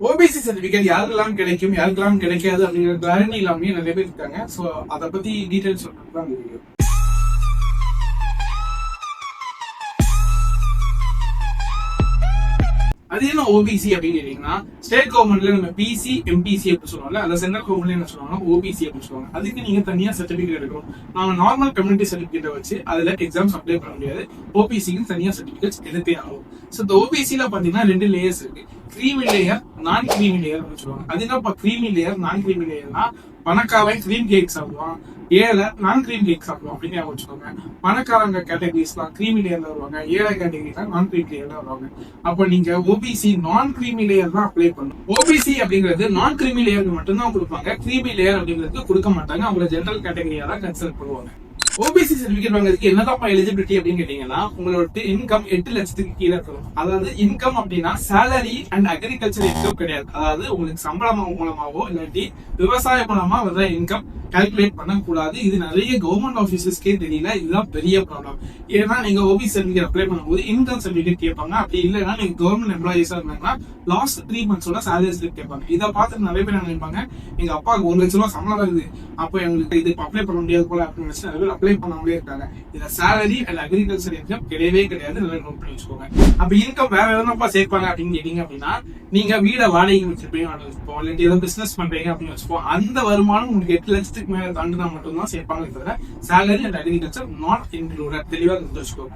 OBC certificate யாருக்கெல்லாம் கிடைக்கும் யாருக்கெல்லாம் கிடைக்காது அப்படிங்கிற கிளாரிட்டி இல்லாமயே நிறைய பேர் இருக்காங்க. ஸோ அதை பத்தி டீடைல்ஸ் சொல்றது தான் இந்த வீடியோ. அது என்ன ஓபிசி அப்படின்னு கேட்டீங்கன்னா, ஸ்டேட் கவர்மெண்ட்ல நம்ம பிசி எம்பிசி அப்படின்னு சொல்லுவாங்க. அந்த சென்ட்ரல் கவர்மெண்ட்ல என்ன சொல்லுவாங்க, ஓபிசி அப்படின்னு சொல்லுவாங்க. அதுக்கு நீங்க தனியா சர்டிபிகேட் எடுக்கணும். நாம நார்மல் கம்யூனிட்டி சர்டிபிகேட்டை வச்சு அதுல எக்ஸாம்ஸ் அப்ளை பண்ண முடியாது. ஓபிசிக்கு தனியா சர்டிபிகேட்ஸ் எடுத்தே ஆகும். ஸோ இந்த ஓபிசில பாத்தீங்கன்னா 2 லேயர்ஸ் இருக்கு. கிரீமி லேயர், நான் கிரீமி லேயர் அப்படின்னு சொல்லுவாங்க. அது என்னப்பா கிரீமி லேயர் நான் கிரீமி லேயர்னா, பணக்காரன் கிரீம் கேக் சாப்பிடுவான், ஏழை நான் கிரீம் கேக் சாப்பிடுவோம் அப்படின்னு வச்சுக்கோங்க. பணக்காரங்க கேட்டகரிஸ்லாம் கிரீமி லேயர்ல வருவாங்க, ஏழை கேட்டகரிஸ்லாம் நான் கிரீம் லேயர்ல வருவாங்க. அப்ப நீங்க ஓபிசி நான் கிரீமி லேயர் தான் அப்ளை பண்ணணும். ஓபிசி அப்படிங்கிறது நான் கிரீமி லேயருக்கு மட்டும்தான் கொடுப்பாங்க. கிரீமி லேயர் அப்படிங்கிறது கொடுக்க மாட்டாங்க. அவங்கள ஜெனரல் கேட்டகரியா தான் கன்சிடர் பண்ணுவாங்க. ஓபிசி சர்டிபிகேட் வாங்குறதுக்கு என்னதான் எலிஜிபிலிட்டி அப்படின்னு கேட்டீங்கன்னா, உங்களோட இன்கம் 8 லட்சத்துக்கு கீழே இருக்கணும். அதாவது இன்கம் அப்படின்னா சேலரி அண்ட் அக்ரிகல்ச்சர் இன்கம் கிடையாது. அதாவது உங்களுக்கு சம்பளம் மூலமாவோ இல்லாட்டி விவசாயம் மூலமா வர இன்கம் கால்குலேட் பண்ணக்கூடாது. இது நிறைய கவர்மெண்ட் ஆபீசர்ஸ்க்கே தெரியல. இதுதான் பெரிய ப்ராப்ளம். ஏன்னா நீங்க ஓபிசி சர்டிபிகேட் அப்ளை பண்ணும்போது இன்கம் சர்டிபிகேட் கேட்பாங்க. அப்படி இல்லைன்னா நீங்க கவர்மெண்ட் எம்ப்ளாயிஸா இருந்தாங்கன்னா லாஸ்ட் 3 மந்த்ஸோட சேலரி ஸ்லிப் கேட்பாங்க. இதை பார்த்து நிறைய பேர் நினைப்பாங்க, எங்க அப்பாவுக்கு 1 லட்சம் ரூபாய் சம்பளம் வருது, அப்போ எங்களுக்கு இது அப்ளை பண்ண முடியாது போல அப்படின்னு நினைச்சு நிறைய பேர் அப்ளை பண்ணாமலே இருக்காங்க. இதுல சேலரி அண்ட் அக்ரிகல்ச்சர் இன்கம் கிடையவே கிடையாது. நல்லா நோட் பண்ணி வச்சுக்கோங்க. அப்ப இன்கம் வேற எதுனா சேர்ப்பாங்க அப்படின்னு கேட்டீங்க அப்படின்னா, நீங்க வீட வாடகை வச்சிருப்பீங்க, ஏதோ பிசினஸ் பண்றீங்க அப்படின்னு வச்சுப்போம். அந்த வருமானம் உங்களுக்கு 8 லட்சத்துக்கு மேல தாண்டினா மட்டும்தான் சேர்ப்பாங்க. தவிர salary and agriculture not included. தெளிவா வச்சுக்கோங்க.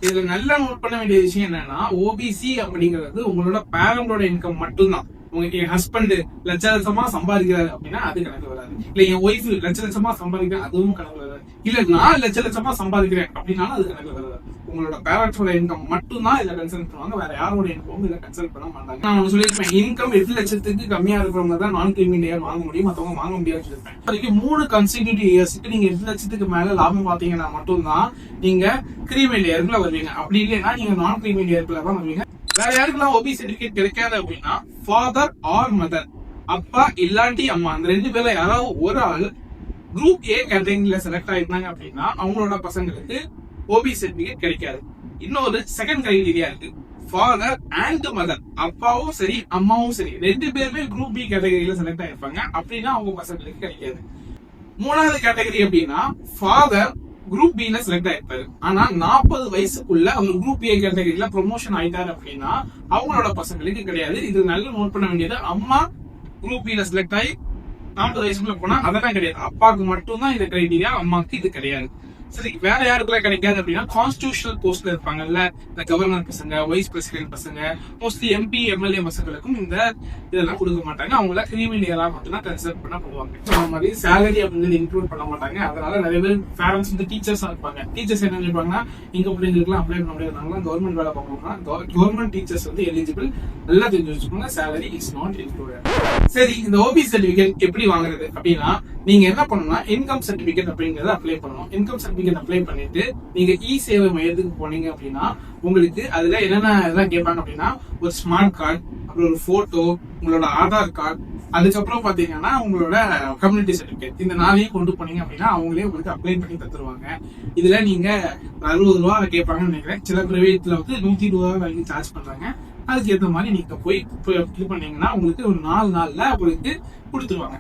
இதுல நல்லா நோட் பண்ண வேண்டிய விஷயம் என்னன்னா, ஓபிசி அப்படிங்கிறது உங்களோட பேரண்டோட இன்கம் மட்டும்தான். உங்களுக்கு என் ஹஸ்பண்ட் லட்ச லட்சமா சம்பாதிக்கிறாரு அப்படின்னா அது கணக்கு வராது. இல்ல என் ஒய்ஃப் லட்ச லட்சமா சம்பாதிக்கிறேன் அதுவும் கணக்கு வராது. இல்ல நான் லட்ச லட்சமா சம்பாதிக்கிறேன் அப்படின்னாலும் அது கணக்கு வராது. உங்களோட பேரண்ட்ஸோட இன்கம் மட்டும்தான் இதுல கன்சல்ட் பண்ணுவாங்க. வேற யாரோட இன்கம் இதை கன்சல்ட் பண்ண மாட்டாங்க. நான் சொல்லியிருப்பேன், இன்கம் 8 லட்சத்துக்கு கம்மியா இருக்கிறவங்க தான் நான் கிரீமி லேயர் வாங்க முடியும், மத்தவங்க வாங்க முடியாது சொல்லியிருப்பேன். வரைக்கும் 3 கன்சிக்யூட்டிவ் இயர்ஸ்க்கு நீங்க 8 லட்சத்துக்கு மேல லாபம் பாத்தீங்கன்னா மட்டும்தான் நீங்க கிரீமி லேயர்ல வருவீங்க. அப்படி இல்லைன்னா நீங்க நான் கிரீமி லேயர்ல தான் வருவீங்க. வேற யாருக்கெல்லாம் ஓபிசி சர்டிபிகேட் கிடைக்காது அப்படின்னா, ஃபாதர் ஆர் மதர், அப்பா இல்லாட்டி அம்மா, அந்த 2 பேர்ல யாராவது ஒரு ஆள் குரூப் ஏ கேட்டகரியில செலக்ட் ஆயிருந்தாங்க அப்படின்னா அவங்களோட பசங்களுக்கு ஓபிசி சர்டிபிகேட் கிடைக்காது. இன்னொரு செகண்ட் கிரைட்டீரியா இருக்கு. ஃபாதர் அண்ட் மதர், அப்பாவும் சரி அம்மாவும் சரி 2 பேருமே குரூப் பி கேட்டகரியில செலக்ட் ஆயிருப்பாங்க அப்படின்னா அவங்க பசங்களுக்கு கிடைக்காது. 3வது கேட்டகரி அப்படின்னா, ஃபாதர் குரூப் பி ல செலக்ட் ஆயிருப்பாரு, ஆனா 40 வயசுக்குள்ள அவங்க குரூப் ஏ கேட்டகரியில ப்ரொமோஷன் ஆயிட்டாரு அப்படின்னா அவங்களோட பசங்களுக்கு கிடையாது. இது நல்லா நோட் பண்ண வேண்டியது. அம்மா குரூப் பி ல செலக்ட் ஆகி 40 வயசுக்குள்ள போனா அதெல்லாம் கிடையாது. அப்பாவுக்கு மட்டும்தான் இது கிரைட்டீரியா, அம்மாவுக்கு இது கிடையாது. சரி, வேற யாருக்குலாம் கிடைக்காது அப்படின்னா, கான்ஸ்டிடியூஷனல் போஸ்ட்ல இருப்பாங்கல்ல, இந்த கவர்னர் பசங்க, வைஸ் பிரசிடென்ட் பசங்க, மோஸ்ட்லி எம்பி எம்எல்ஏ பசங்களுக்கும் இந்த இதெல்லாம் கொடுக்க மாட்டாங்க. அவங்கள கிரீமி லேயரா மட்டும்தான் கன்சிடர் பண்ண போவாங்க. அந்த மாதிரி சேலரி அப்படின்னு இன்க்ளூட் பண்ண மாட்டாங்க. அதனால நிறைய பேர் பேரண்ட்ஸ் வந்து டீச்சர்ஸா இருப்பாங்க. டீச்சர்ஸ் என்ன நினைப்பாங்கன்னா, எங்க பிள்ளைங்களுக்குலாம் அப்ளை பண்ண முடியாது, கவர்மெண்ட் வேலை பார்க்கணும்னா கவர்மெண்ட் டீச்சர்ஸ் வந்து எலிஜிபிள். நல்லா தெரிஞ்சு வச்சுக்கோங்க, சேலரி இஸ் நாட் இன்க்ளூடட். சரி, இந்த ஓபிசி சர்டிபிகேட் எப்படி வாங்குறது அப்படின்னா, நீங்க என்ன பண்ணணும்னா இன்கம் சர்டிபிகேட் அப்படிங்கறத அப்ளை பண்ணணும். இன்கம் சர்டிபிகேட் அப்ளை பண்ணிட்டு நீங்க இ சேவை மையத்துக்கு போனீங்க அப்படின்னா உங்களுக்கு அதுல என்னென்ன இதெல்லாம் கேட்பாங்க அப்படின்னா, ஒரு ஸ்மார்ட் கார்டு, அப்புறம் ஒரு போட்டோ, உங்களோட ஆதார் கார்டு, அதுக்கப்புறம் பாத்தீங்கன்னா உங்களோட கம்யூனிட்டி சர்டிபிகேட். இந்த 4ஐயும் கொண்டு போனீங்க அப்படின்னா அவங்களே உங்களுக்கு அப்ளை பண்ணி தந்துருவாங்க. இதுல நீங்க 60 ரூபா கேட்பாங்கன்னு நினைக்கிறேன். சில பிரைவேட்ல வந்து 120 ரூபா வரைக்கும் சார்ஜ் பண்றாங்க. அதுக்கு ஏற்ற மாதிரி நீங்க போய் இது பண்ணீங்கன்னா உங்களுக்கு ஒரு 4 நாள்ல உங்களுக்கு கொடுத்துருவாங்க.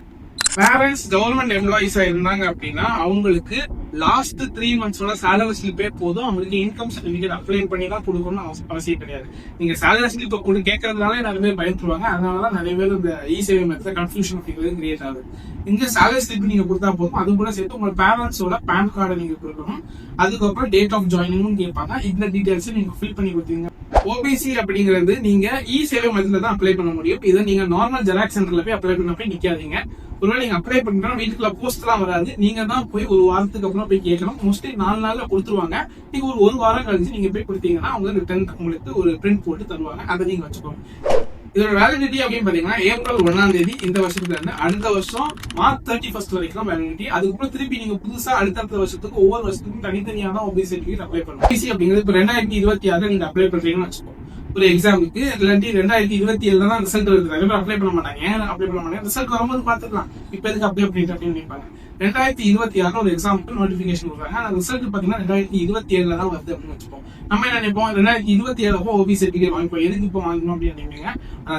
பேரண்ட்ஸ் கவர்மெண்ட் எம்ப்ளாயிஸா இருந்தாங்க அப்படின்னா அவங்களுக்கு லாஸ்ட் 3 மந்த்ஸோட சேலரி ஸ்லிப்பே போதும். அவங்களுக்கு இன்கம் சர்டிபிகேட் அப்ளை பண்ணி தான் கொடுக்கணும்னு அவசியம் கிடையாது. நீங்க சேலரி ஸ்லிப் கேட்கறதுனால நிறைய பேர் பயந்துருவாங்க. அதனாலதான் நிறைய பேர் இந்த இ சேவை மெத்தட் கன்ஃபியூஷன் அப்படிங்கிறது கிரியேட் ஆகுது. இங்க சேலரி ஸ்லிப் நீங்க கொடுத்தா போதும். அது கூட சேர்த்து உங்க பேரண்ட்ஸோட பேன் கார்டை நீங்க கொடுக்கணும். அதுக்கப்புறம் டேட் ஆஃப் ஜாயினிங் கேட்பாங்க. இந்த டீடைல்ஸ் நீங்க ஃபில் பண்ணி கொடுத்தீங்க. ஓபிசி அப்படிங்கிறது நீங்க இ சேவை மெத்தட்ல தான் அப்ளை பண்ண முடியும். இதை நீங்க நார்மல் ஜெராக்ஸ் சென்டர்ல போய் அப்ளை பண்ண போய் நிக்காதீங்க. ஒருவேளை நீங்க அப்ளை பண்றா வீட்டுக்குள்ள போஸ்ட் எல்லாம் வராது. நீங்க தான் போய் ஒரு வாரத்துக்கு அப்புறம் போய் கேட்கணும். மோஸ்ட்லி 4 நாள்ல கொடுத்துருவாங்க. நீங்க ஒரு வாரம் கழிச்சு நீங்க போய் கொடுத்தீங்கன்னா அவங்க ரிட்டர்ன் உங்களுக்கு ஒரு பிரிண்ட் போட்டு தருவாங்க. அதை நீங்க வச்சுக்கோங்க. இதோட வேலிடிட்டி அப்படின்னு பாத்தீங்கன்னா, ஏப்ரல் 1ஆம் தேதி இந்த வருஷத்துல இருந்து அடுத்த வருஷம் மார்ச் 31 வரைக்கும் வேலிடிட்டி. அதுக்கப்புறம் திருப்பி நீங்க புதுசா அடுத்த வருஷத்துக்கு ஒவ்வொரு வருஷத்துக்கும் தனித்தனியா தான் ஓபிசி சர்டிபிகேட் அப்ளை பண்ணணும். ஓபிசி அப்படிங்கிறது இப்ப 2026 நீங்க அப்ளை பண்றீங்கன்னு வச்சுக்கோங்க. ஒரு எக்ஸாமுக்கு இல்லாட்டி 2027 தான் ரிசல்ட் வருது. நிறைய பேர் அப்ளை பண்ண மாட்டாங்க. ஏன் அப்ளை பண்ண மாட்டாங்க? ரிசல்ட் வரும்போது பாத்துக்கலாம், இப்ப எதுக்கு அப்ளை பண்ணிட்டு அப்படின்னு நினைப்பாங்க. 2026 ஒரு எக்ஸாமுக்கு நோட்டிபிகேஷன் கொடுக்குறாங்க. அந்த ரிசல்ட் பாத்தீங்கன்னா 2027 தான் வருது அப்படின்னு வச்சுப்போம். நம்ம என்ன நினைப்போம், 2027 ஓபி சர்டிபிகேட் வாங்கிப்போம். எதுக்கு இப்போ வாங்கணும் அப்படின்னு நினைப்பீங்க.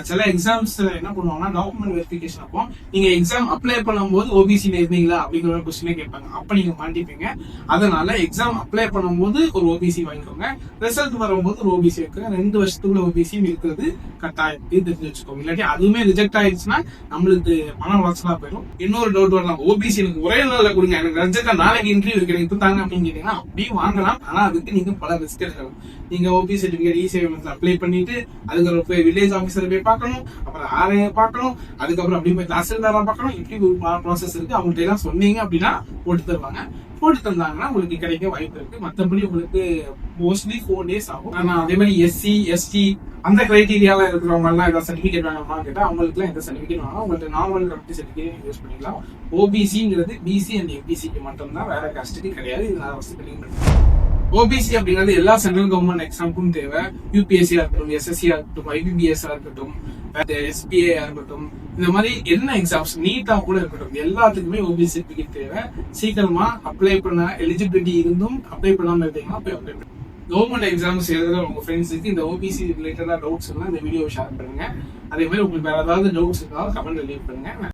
சில எக்ஸாம்ஸ்ல என்ன பண்ணுவாங்கன்னா டாக்குமெண்ட் வெரிஃபிகேஷன் அப்போ நீங்க எக்ஸாம் அப்ளை பண்ணும்போது ஓபிசில இருந்தீங்களா அப்படிங்கிற ஒரு கொஸ்டினே கேட்பாங்க. அப்ப நீங்க மாட்டிப்பீங்க. அதனால எக்ஸாம் அப்ளை பண்ணும்போது ஒரு ஓபிசி வாங்கிக்கோங்க, ரிசல்ட் வரும்போது ஒரு ஓபிசி வைக்க 2 வருஷத்துக்குள்ள ஓபிசி இருக்கிறது கட்டாயம் தெரிஞ்சு வச்சுக்கோங்க. இல்லாட்டி அதுவுமே ரிஜெக்ட் ஆயிடுச்சுன்னா நம்மளுக்கு மன உளைச்சலா போயிடும். இன்னொரு டவுட் வரலாம், ஓபிசி எனக்கு ஒரே நாள்ல கொடுங்க, எனக்கு ரிஜெக்ட் நாளைக்கு இன்டர்வியூ இருக்கு எனக்கு தாங்க அப்படின்னு கேட்டீங்கன்னா அப்படியும் வாங்கலாம். ஆனா அதுக்கு நீங்க பல ரிஸ்க் எடுக்கலாம். நீங்க ஓபி சர்டிபிகேட் இ-சேவை அப்ளை பண்ணிட்டு அதுக்கப்புறம் போய் வில்லேஜ் ஆபீசர் போய் பார்க்கணும், அப்புறம் ஆர்ஐ பார்க்கணும், அதுக்கப்புறம் அப்படி போய் தாசில்தாரா பார்க்கணும். இப்படி ஒரு ப்ராசஸ் இருக்கு. அவங்கள்ட்ட எல்லாம் சொன்னீங்க அப்படின்னா போட்டு தருவாங்க. போட்டு தந்தாங்கன்னா உங்களுக்கு கிடைக்க வாய்ப்பு இருக்கு. மற்றபடி உங்களுக்கு மோஸ்ட்லி 4 days ஆகும். ஆனா அதே மாதிரி எஸ்சி எஸ்டி அந்த கிரைட்டீரியால இருக்கிறவங்க எல்லாம் ஏதாவது சர்டிபிகேட் வேணுமா கேட்டா அவங்களுக்கு எல்லாம் எந்த சர்டிபிகேட் வேணும், உங்களுக்கு நார்மல் கம்யூனிட்டி சர்டிபிகேட் யூஸ் பண்ணிக்கலாம். ஓபிசிங்கிறது பிசி அண்ட் எம்பிசிக்கு மட்டும் தான், வேற காஸ்ட்டுக்கு கிடையாது. இது நான் ஃபர்ஸ்ட் கிளியர் பண்ணுறேன். ஓபிசி அப்படிங்கிறது எல்லா சென்ட்ரல் கவர்மெண்ட் எக்ஸாமுக்கும் தேவை. யூபிஎஸ்சியா இருக்கட்டும், எஸ்எஸ்சியா இருக்கட்டும், ஐபிபிஎஸ் இருக்கட்டும், எஸ்பிஏ இருக்கட்டும், இந்த மாதிரி என்ன எக்ஸாம்ஸ் நீட்டா கூட இருக்கட்டும், எல்லாத்துக்குமே ஓபிசி சர்டிபிகேட் தேவை. சீக்கிரமா அப்ளை பண்ண எலிஜிபிலிட்டி இருந்தும் அப்ளை பண்ணாம இருந்தீங்கன்னா போய் அப்ளை பண்ணுங்க. கவர்மெண்ட் எக்ஸாம்ஸ் எழுதுற உங்க ஃப்ரெண்ட்ஸுக்கு இந்த ஓபிசி ரிலேட்டடா டவுட்ஸ் இருந்தால் இந்த வீடியோ ஷேர் பண்ணுங்க. அதே மாதிரி உங்களுக்கு வேற ஏதாவது டவுட்ஸ் இருந்தாலும் கமெண்ட்ல லீவ் பண்ணுங்க.